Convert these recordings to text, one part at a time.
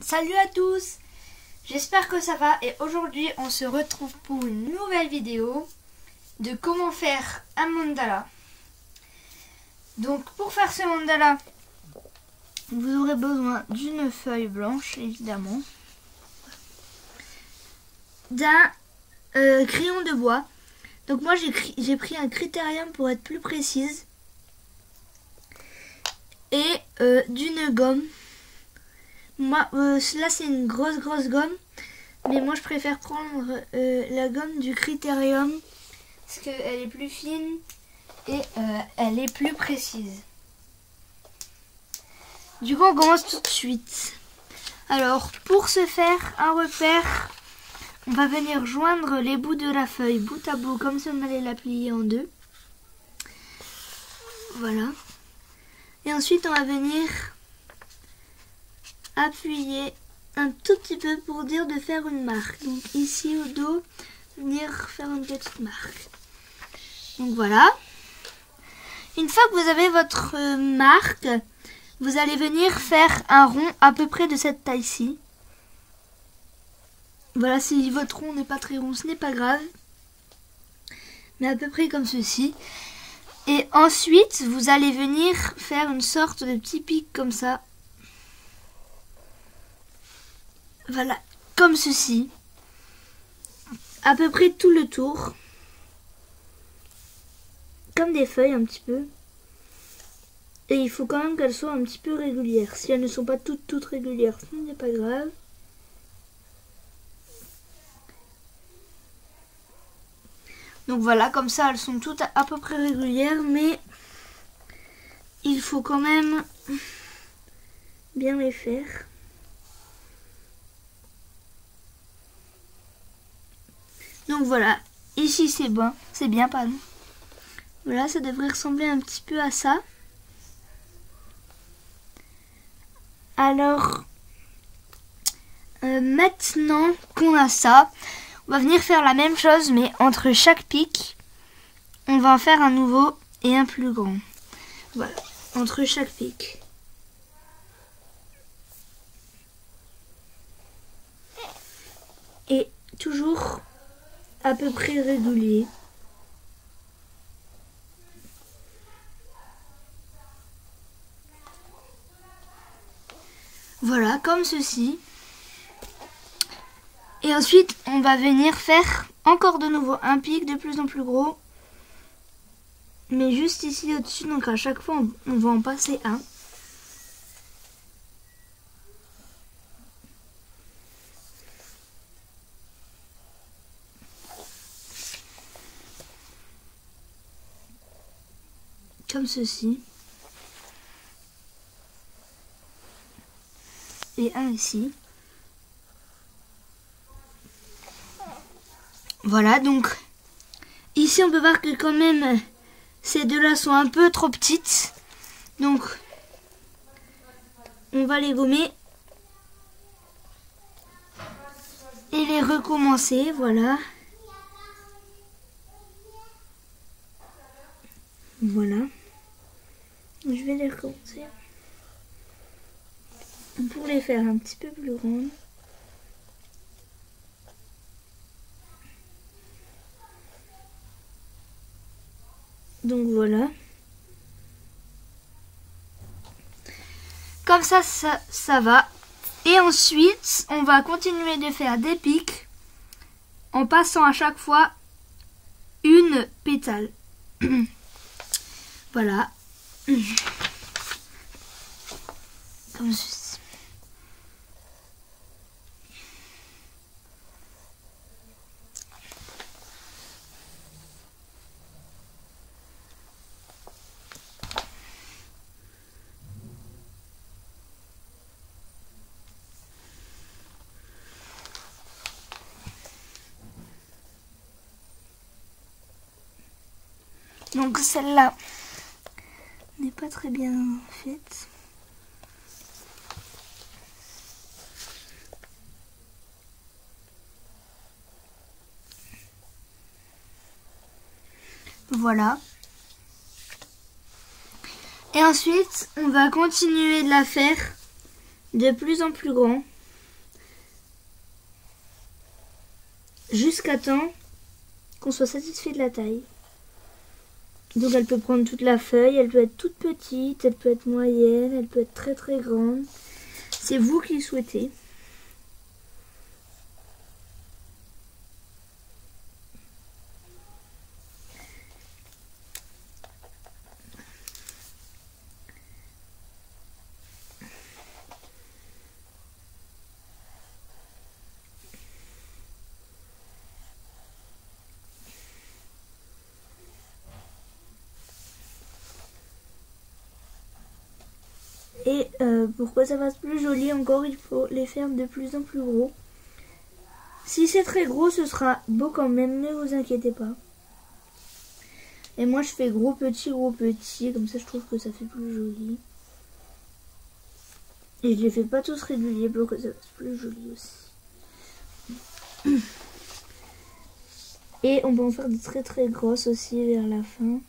Salut à tous, j'espère que ça va et aujourd'hui on se retrouve pour une nouvelle vidéo de comment faire un mandala. Donc pour faire ce mandala, vous aurez besoin d'une feuille blanche évidemment, d'un crayon de bois. Donc moi j'ai pris un critérium pour être plus précise et d'une gomme. Moi, là c'est une grosse gomme, mais moi je préfère prendre la gomme du Critérium parce qu'elle est plus fine et elle est plus précise. Du coup on commence tout de suite. Alors pour se faire un repère, on va venir joindre les bouts de la feuille bout à bout comme si on allait la plier en deux. Voilà. Et ensuite on va venir appuyer un tout petit peu pour dire de faire une marque. Donc ici au dos, venir faire une petite marque. Donc voilà. Une fois que vous avez votre marque, vous allez venir faire un rond à peu près de cette taille-ci. Voilà, si votre rond n'est pas très rond, ce n'est pas grave. Mais à peu près comme ceci. Et ensuite, vous allez venir faire une sorte de petit pic comme ça. Voilà, comme ceci. À peu près tout le tour. Comme des feuilles un petit peu. Et il faut quand même qu'elles soient un petit peu régulières. Si elles ne sont pas toutes régulières, ce n'est pas grave. Donc voilà, comme ça elles sont toutes à peu près régulières. Mais il faut quand même bien les faire. Donc voilà, ici c'est bon, c'est bien, pardon. Voilà, ça devrait ressembler un petit peu à ça. Alors, maintenant qu'on a ça, on va venir faire la même chose, mais entre chaque pic, on va en faire un nouveau et un plus grand. Voilà, entre chaque pic. Et toujours à peu près régulier. Voilà, comme ceci. Et ensuite, on va venir faire encore de nouveau un pic de plus en plus gros. Mais juste ici au-dessus, donc à chaque fois, on va en passer un. Comme ceci. Et un ici. Voilà, donc ici on peut voir que quand même ces deux-là sont un peu trop petites. Donc on va les gommer et les recommencer, voilà. Voilà. Je vais les recommencer pour les faire un petit peu plus grandes. Donc voilà. Comme ça va. Et ensuite, on va continuer de faire des pics en passant à chaque fois une pétale. Voilà. Comme ceci. Donc celle-là n'est pas très bien faite. Voilà. Et ensuite, on va continuer de la faire de plus en plus grand. jusqu'à temps qu'on soit satisfait de la taille. Donc elle peut prendre toute la feuille, elle peut être toute petite, elle peut être moyenne, elle peut être très très grande. C'est vous qui le souhaitez. Et pour que ça fasse plus joli encore, il faut les faire de plus en plus gros. Si c'est très gros, ce sera beau quand même, ne vous inquiétez pas. Et moi je fais gros petit, comme ça je trouve que ça fait plus joli. Et je les fais pas tous réguliers pour que ça fasse plus joli aussi. Et on peut en faire des très très grosses aussi vers la fin.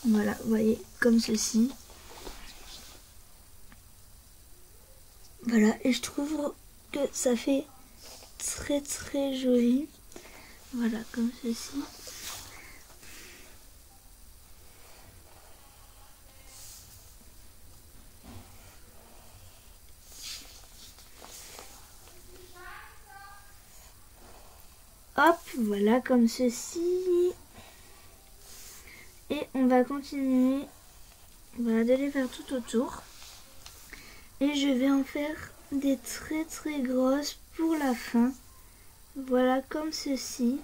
Voilà, vous voyez, comme ceci. Voilà, et je trouve que ça fait très très joli. Voilà, comme ceci. Hop, voilà, comme ceci. Et on va continuer, voilà, de les faire tout autour. Et je vais en faire des très très grosses pour la fin. Voilà, comme ceci.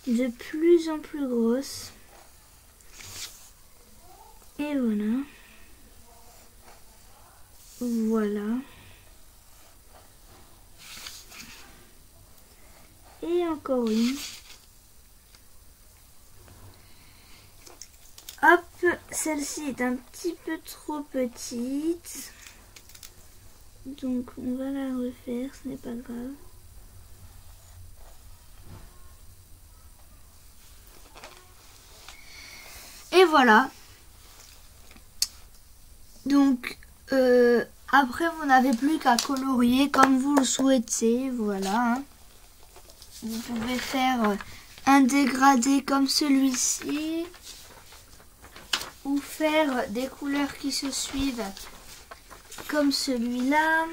De plus en plus grosses. Et voilà. Voilà. Et encore une. Hop, celle-ci est un petit peu trop petite. Donc on va la refaire, ce n'est pas grave. Et voilà. Donc après vous n'avez plus qu'à colorier comme vous le souhaitez. Voilà. Hein. Vous pouvez faire un dégradé comme celui-ci. Ou faire des couleurs qui se suivent comme celui-là.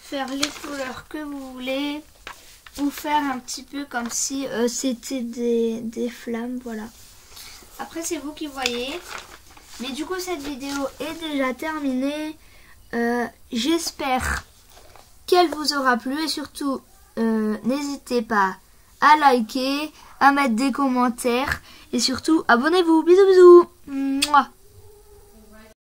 Faire les couleurs que vous voulez. Ou faire un petit peu comme si c'était des flammes. Voilà. Après c'est vous qui voyez. Mais du coup cette vidéo est déjà terminée. J'espère qu'elle vous aura plu. Et surtout n'hésitez pas à liker, à mettre des commentaires. Et surtout abonnez-vous. Bisous bisous. Mouah.